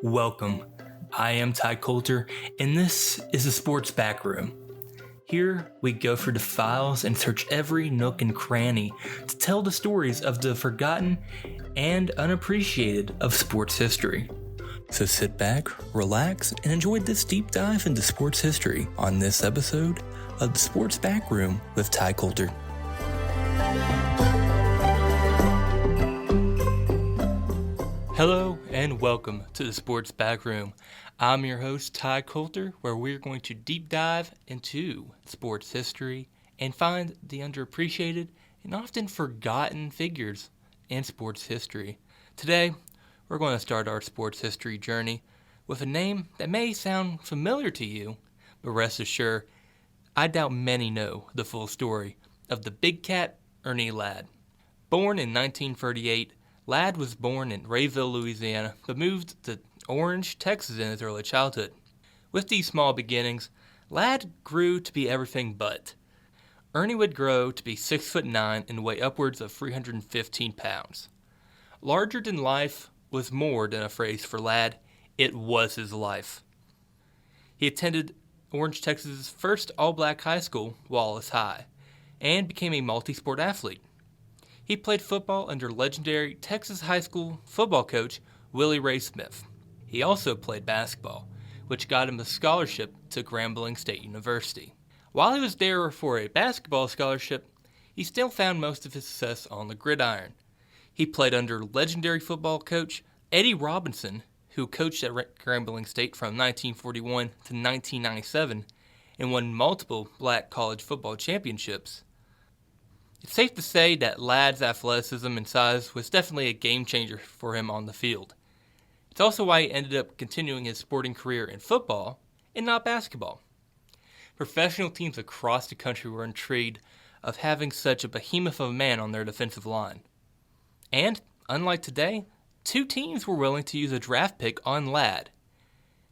Welcome. I am Ty Coulter, and this is the Sports Backroom. Here, we go through the files and search every nook and cranny to tell the stories of the forgotten and unappreciated of sports history. So sit back, relax, and enjoy this deep dive into sports history on this episode of the Sports Backroom with Ty Coulter. Hello and welcome to the Sports Backroom. I'm your host, Ty Coulter, where we're going to deep dive into sports history and find the underappreciated and often forgotten figures in sports history. Today, we're going to start our sports history journey with a name that may sound familiar to you, but rest assured, I doubt many know the full story of the big cat, Ernie Ladd. Born in 1938, Ladd was born in Rayville, Louisiana, but moved to Orange, Texas in his early childhood. With these small beginnings, Ladd grew to be everything but. Ernie would grow to be 6'9" and weigh upwards of 315 pounds. Larger than life was more than a phrase for Ladd, it was his life. He attended Orange, Texas' first all-black high school, Wallace High, and became a multi-sport athlete. He played football under legendary Texas high school football coach Willie Ray Smith. He also played basketball, which got him a scholarship to Grambling State University. While he was there for a basketball scholarship, he still found most of his success on the gridiron. He played under legendary football coach Eddie Robinson, who coached at Grambling State from 1941 to 1997 and won multiple black college football championships. It's safe to say that Ladd's athleticism and size was definitely a game changer for him on the field. It's also why he ended up continuing his sporting career in football and not basketball. Professional teams across the country were intrigued of having such a behemoth of a man on their defensive line. And, unlike today, two teams were willing to use a draft pick on Ladd.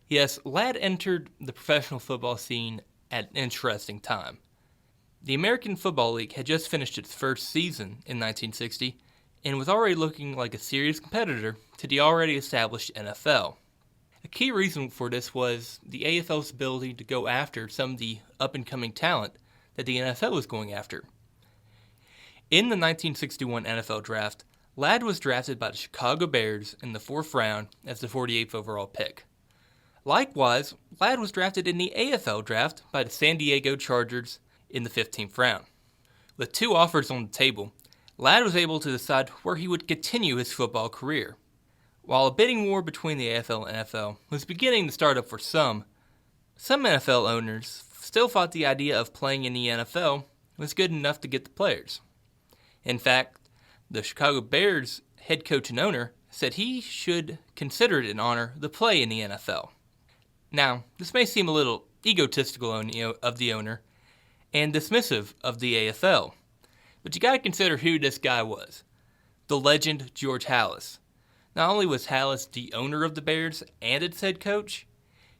Yes, Ladd entered the professional football scene at an interesting time. The American Football League had just finished its first season in 1960 and was already looking like a serious competitor to the already established NFL. A key reason for this was the AFL's ability to go after some of the up-and-coming talent that the NFL was going after. In the 1961 NFL Draft, Ladd was drafted by the Chicago Bears in the 4th round as the 48th overall pick. Likewise, Ladd was drafted in the AFL Draft by the San Diego Chargers in the 15th round. With two offers on the table, Ladd was able to decide where he would continue his football career. While a bidding war between the AFL and NFL was beginning to start up for some NFL owners still thought the idea of playing in the NFL was good enough to get the players. In fact, the Chicago Bears head coach and owner said he should consider it an honor to play in the NFL. Now, this may seem a little egotistical of the owner and dismissive of the AFL, but you gotta consider who this guy was. The legend George Halas. Not only was Halas the owner of the Bears and its head coach,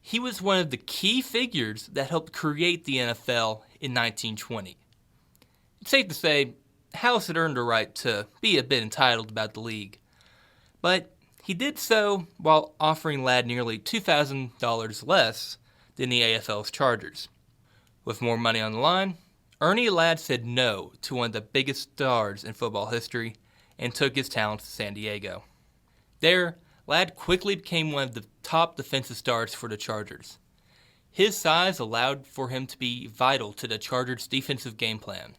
he was one of the key figures that helped create the NFL in 1920. It's safe to say Halas had earned the right to be a bit entitled about the league, but he did so while offering Ladd nearly $2,000 less than the AFL's Chargers. With more money on the line, Ernie Ladd said no to one of the biggest stars in football history and took his talents to San Diego. There, Ladd quickly became one of the top defensive stars for the Chargers. His size allowed for him to be vital to the Chargers' defensive game plan.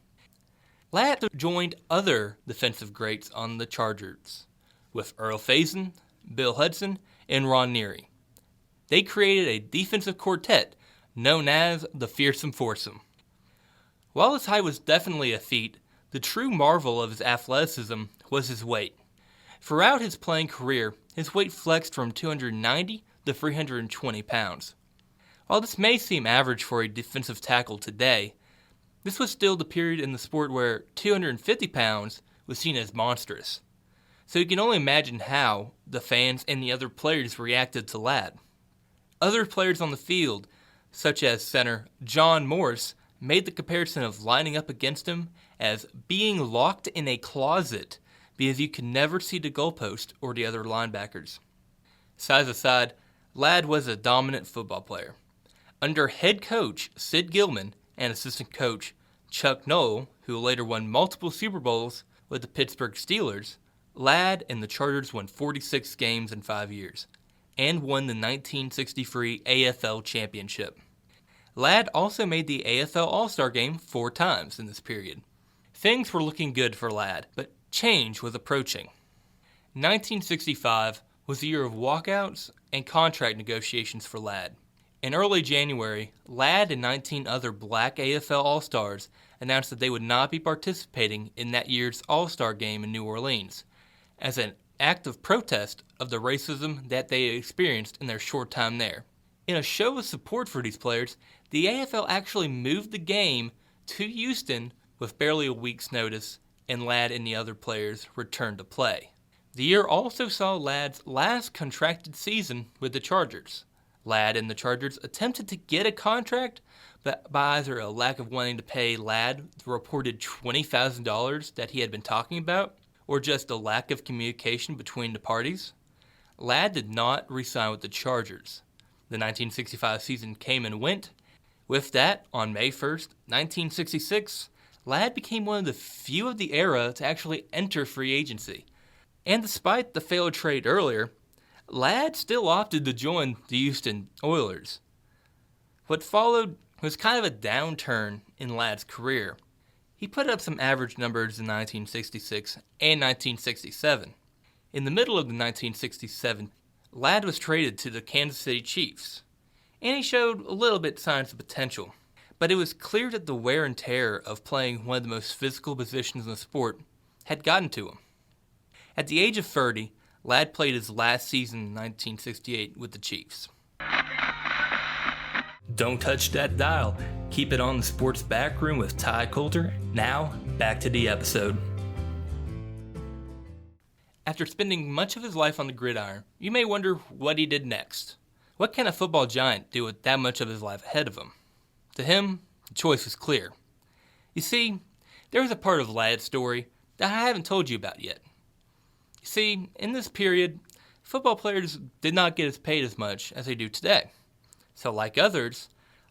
Ladd joined other defensive greats on the Chargers, with Earl Faison, Bill Hudson, and Ron Neary. They created a defensive quartet known as the Fearsome Foursome. While his height was definitely a feat, the true marvel of his athleticism was his weight. Throughout his playing career, his weight flexed from 290 to 320 pounds. While this may seem average for a defensive tackle today, this was still the period in the sport where 250 pounds was seen as monstrous. So you can only imagine how the fans and the other players reacted to Ladd. Other players on the field, such as center John Morris, made the comparison of lining up against him as being locked in a closet because you could never see the goalpost or the other linebackers. Size aside, Ladd was a dominant football player. Under head coach Sid Gilman and assistant coach Chuck Noll, who later won multiple Super Bowls with the Pittsburgh Steelers, Ladd and the Chargers won 46 games in 5 years and won the 1963 AFL Championship. Ladd also made the AFL All-Star Game 4 times in this period. Things were looking good for Ladd, but change was approaching. 1965 was the year of walkouts and contract negotiations for Ladd. In early January, Ladd and 19 other black AFL All-Stars announced that they would not be participating in that year's All-Star Game in New Orleans, as an act of protest of the racism that they experienced in their short time there. In a show of support for these players, the AFL actually moved the game to Houston with barely a week's notice, and Ladd and the other players returned to play. The year also saw Ladd's last contracted season with the Chargers. Ladd and the Chargers attempted to get a contract, but by either a lack of wanting to pay Ladd the reported $20,000 that he had been talking about, or just a lack of communication between the parties, Ladd did not re-sign with the Chargers. The 1965 season came and went. With that, on May 1st, 1966, Ladd became one of the few of the era to actually enter free agency. And despite the failed trade earlier, Ladd still opted to join the Houston Oilers. What followed was kind of a downturn in Ladd's career. He put up some average numbers in 1966 and 1967. In the middle of the 1967, Ladd was traded to the Kansas City Chiefs, and he showed a little bit signs of potential. But it was clear that the wear and tear of playing one of the most physical positions in the sport had gotten to him. At the age of 30, Ladd played his last season in 1968 with the Chiefs. Don't touch that dial. Keep it on the Sports Backroom with Ty Coulter. Now, back to the episode. After spending much of his life on the gridiron, you may wonder what he did next. What can a football giant do with that much of his life ahead of him? To him, the choice was clear. You see, there was a part of Ladd's story that I haven't told you about yet. You see, in this period, football players did not get as paid as much as they do today. So like others,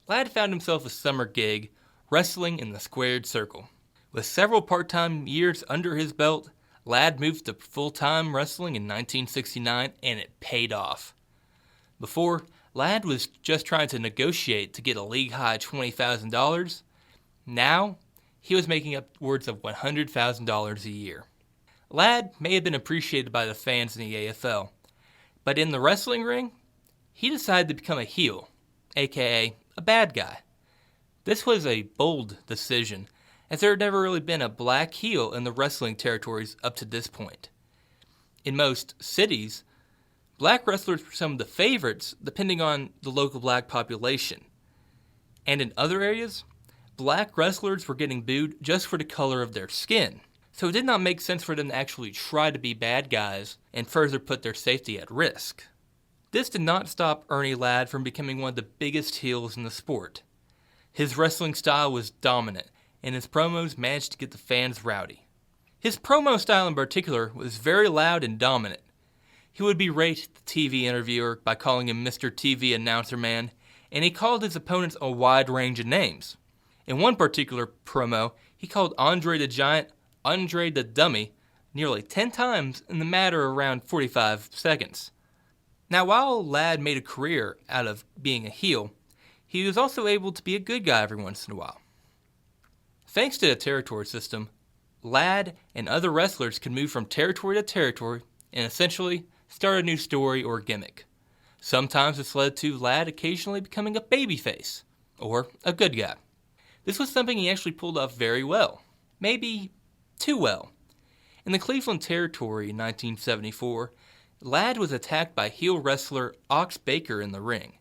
Ladd found himself a summer gig wrestling in the squared circle. With several part-time years under his belt, Ladd moved to full-time wrestling in 1969, and it paid off. Before, Ladd was just trying to negotiate to get a league-high $20,000. Now, he was making upwards of $100,000 a year. Ladd may have been appreciated by the fans in the AFL, but in the wrestling ring, he decided to become a heel, aka a bad guy. This was a bold decision, as there had never really been a black heel in the wrestling territories up to this point. In most cities, black wrestlers were some of the favorites depending on the local black population. And in other areas, black wrestlers were getting booed just for the color of their skin. So it did not make sense for them to actually try to be bad guys and further put their safety at risk. This did not stop Ernie Ladd from becoming one of the biggest heels in the sport. His wrestling style was dominant, and his promos managed to get the fans rowdy. His promo style in particular was very loud and dominant. He would berate the TV interviewer by calling him Mr. TV Announcer Man, and he called his opponents a wide range of names. In one particular promo, he called Andre the Giant Andre the Dummy nearly 10 times in the matter of around 45 seconds. Now, while Ladd made a career out of being a heel, he was also able to be a good guy every once in a while. Thanks to the territory system, Ladd and other wrestlers could move from territory to territory and essentially start a new story or gimmick. Sometimes this led to Ladd occasionally becoming a babyface, or a good guy. This was something he actually pulled off very well, maybe too well. In the Cleveland territory in 1974, Ladd was attacked by heel wrestler Ox Baker in the ring.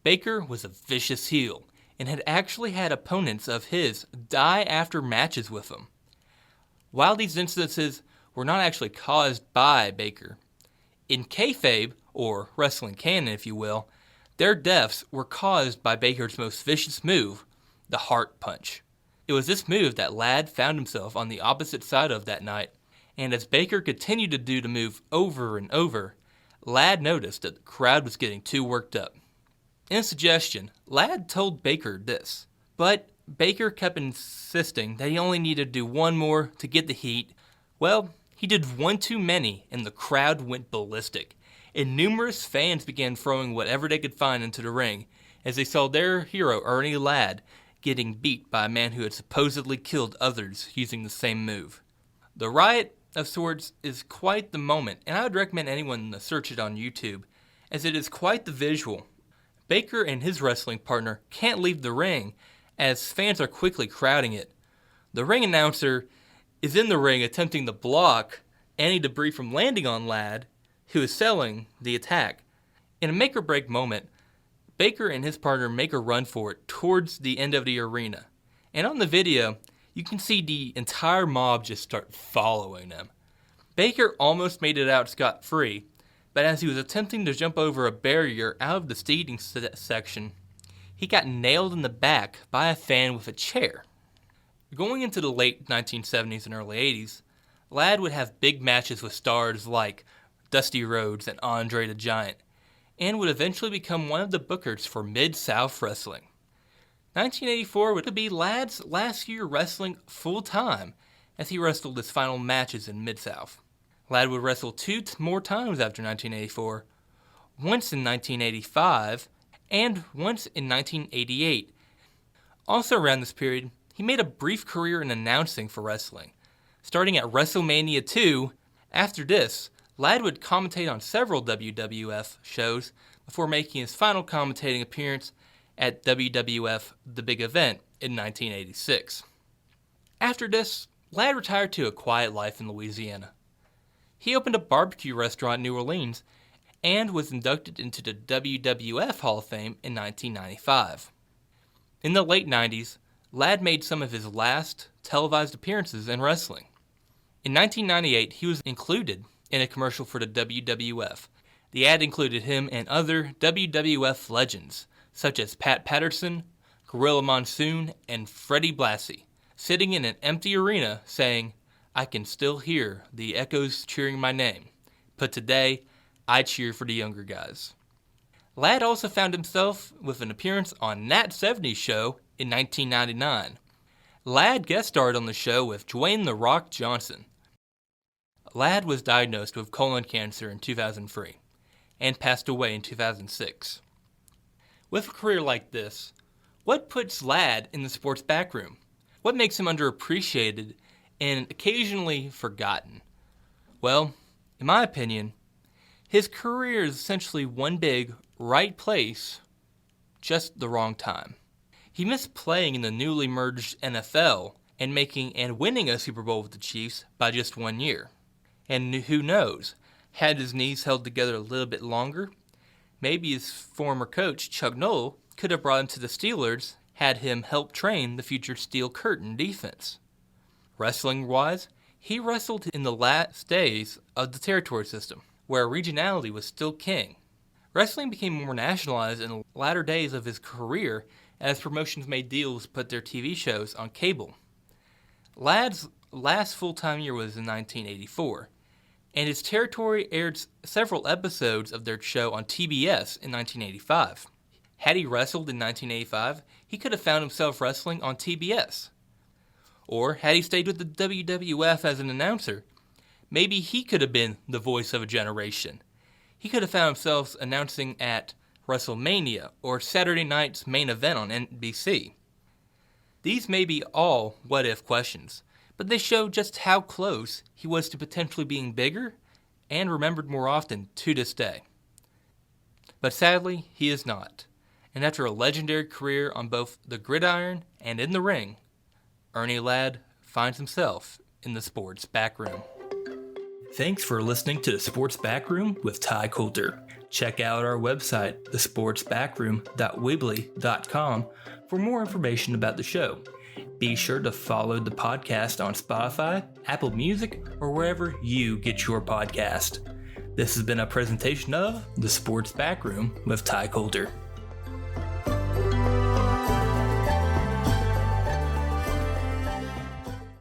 Baker was a vicious heel and had actually had opponents of his die after matches with him. While these instances were not actually caused by Baker, in kayfabe, or wrestling canon if you will, their deaths were caused by Baker's most vicious move, the heart punch. It was this move that Ladd found himself on the opposite side of that night, and as Baker continued to do the move over and over, Ladd noticed that the crowd was getting too worked up. In a suggestion, Ladd told Baker this, but Baker kept insisting that he only needed to do one more to get the heat. Well, he did one too many, and the crowd went ballistic, and numerous fans began throwing whatever they could find into the ring, as they saw their hero Ernie Ladd getting beat by a man who had supposedly killed others using the same move. The riot of sorts is quite the moment, and I would recommend anyone to search it on YouTube, as it is quite the visual. Baker and his wrestling partner can't leave the ring, as fans are quickly crowding it. The ring announcer is in the ring attempting to block any debris from landing on Ladd, who is selling the attack. In a make-or-break moment, Baker and his partner make a run for it towards the end of the arena. And on the video, you can see the entire mob just start following them. Baker almost made it out scot-free, but as he was attempting to jump over a barrier out of the seating section, he got nailed in the back by a fan with a chair. Going into the late 1970s and early 80s, Ladd would have big matches with stars like Dusty Rhodes and Andre the Giant, and would eventually become one of the bookers for Mid-South Wrestling. 1984 would be Ladd's last year wrestling full-time, as he wrestled his final matches in Mid-South. Ladd would wrestle two more times after 1984, once in 1985, and once in 1988. Also around this period, he made a brief career in announcing for wrestling. Starting at WrestleMania 2, after this, Ladd would commentate on several WWF shows before making his final commentating appearance at WWF The Big Event in 1986. After this, Ladd retired to a quiet life in Louisiana. He opened a barbecue restaurant in New Orleans and was inducted into the WWF Hall of Fame in 1995. In the late 90s, Ladd made some of his last televised appearances in wrestling. In 1998, he was included in a commercial for the WWF. The ad included him and other WWF legends, such as Pat Patterson, Gorilla Monsoon, and Freddie Blassie, sitting in an empty arena saying, "I can still hear the echoes cheering my name, but today, I cheer for the younger guys." Ladd also found himself with an appearance on Nat 70's show in 1999. Ladd guest starred on the show with Dwayne "The Rock" Johnson. Ladd was diagnosed with colon cancer in 2003 and passed away in 2006. With a career like this, what puts Ladd in the sports backroom? What makes him underappreciated and occasionally forgotten? Well, in my opinion, his career is essentially one big right place, just the wrong time. He missed playing in the newly merged NFL and making and winning a Super Bowl with the Chiefs by just 1 year. And who knows, had his knees held together a little bit longer, maybe his former coach, Chuck Noll, could have brought him to the Steelers, had him help train the future Steel Curtain defense. Wrestling-wise, he wrestled in the last days of the territory system, where regionality was still king. Wrestling became more nationalized in the latter days of his career as promotions made deals to put their TV shows on cable. Ladd's last full-time year was in 1984, and his territory aired several episodes of their show on TBS in 1985. Had he wrestled in 1985, he could have found himself wrestling on TBS. Or had he stayed with the WWF as an announcer, maybe he could have been the voice of a generation. He could have found himself announcing at WrestleMania or Saturday night's main event on NBC. These may be all what-if questions, but they show just how close he was to potentially being bigger and remembered more often to this day. But sadly, he is not. And after a legendary career on both the gridiron and in the ring, Ernie Ladd finds himself in the sports backroom. Thanks for listening to the Sports Backroom with Ty Coulter. Check out our website, thesportsbackroom.weebly.com, for more information about the show. Be sure to follow the podcast on Spotify, Apple Music, or wherever you get your podcast. This has been a presentation of the Sports Backroom with Ty Coulter.